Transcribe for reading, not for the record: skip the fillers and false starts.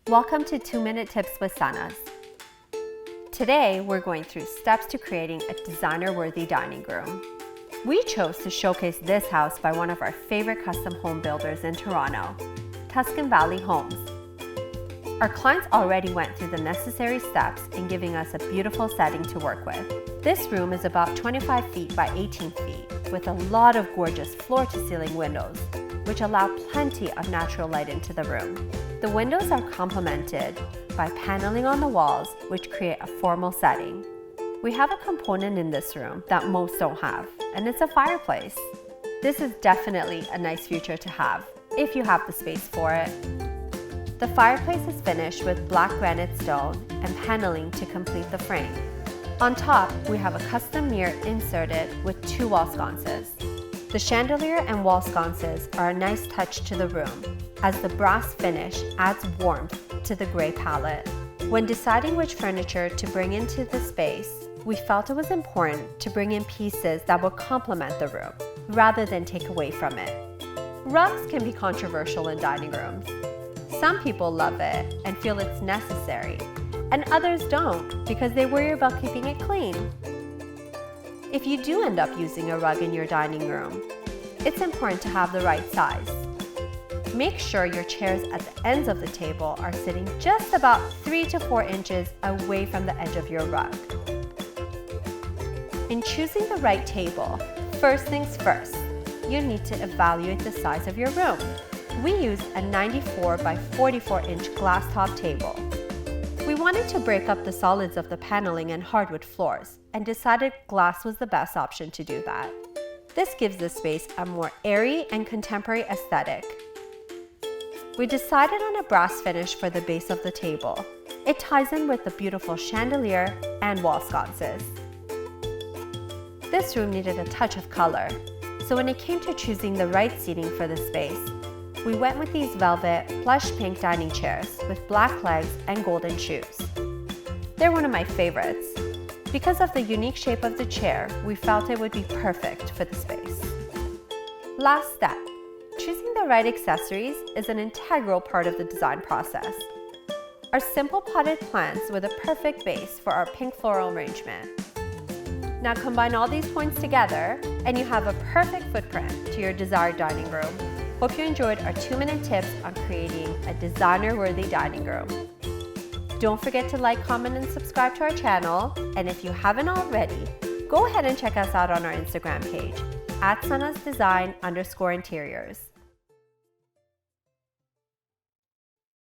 Welcome to 2-Minute Tips with Sanaz. Today, we're going through steps to creating a designer-worthy dining room. We chose to showcase this house by one of our favorite custom home builders in Toronto, Tuscan Valley Homes. Our clients already went through the necessary steps in giving us a beautiful setting to work with. This room is about 25 feet by 18 feet, with a lot of gorgeous floor-to-ceiling windows, which allow plenty of natural light into the room. The windows are complemented by paneling on the walls, which create a formal setting. We have a component in this room that most don't have, and it's a fireplace. This is definitely a nice feature to have, if you have the space for it. The fireplace is finished with black granite stone and paneling to complete the frame. On top, we have a custom mirror inserted with 2 wall sconces. The chandelier and wall sconces are a nice touch to the room, as the brass finish adds warmth to the gray palette. When deciding which furniture to bring into the space, we felt it was important to bring in pieces that would complement the room, rather than take away from it. Rugs can be controversial in dining rooms. Some people love it and feel it's necessary, and others don't because they worry about keeping it clean. If you do end up using a rug in your dining room, it's important to have the right size. Make sure your chairs at the ends of the table are sitting just about 3 to 4 inches away from the edge of your rug. In choosing the right table, first things first, you need to evaluate the size of your room. We used a 94 by 44 inch glass top table. We wanted to break up the solids of the paneling and hardwood floors and decided glass was the best option to do that. This gives the space a more airy and contemporary aesthetic. We decided on a brass finish for the base of the table. It ties in with the beautiful chandelier and wall sconces. This room needed a touch of color, so when it came to choosing the right seating for the space, we went with these velvet, plush pink dining chairs with black legs and golden shoes. They're one of my favorites. Because of the unique shape of the chair, we felt it would be perfect for the space. Last step. Choosing the right accessories is an integral part of the design process. Our simple potted plants were the perfect base for our pink floral arrangement. Now combine all these points together and you have a perfect footprint to your desired dining room. Hope you enjoyed our 2-minute tips on creating a designer-worthy dining room. Don't forget to like, comment, and subscribe to our channel. And if you haven't already, go ahead and check us out on our Instagram page @SanazDesign_interiors.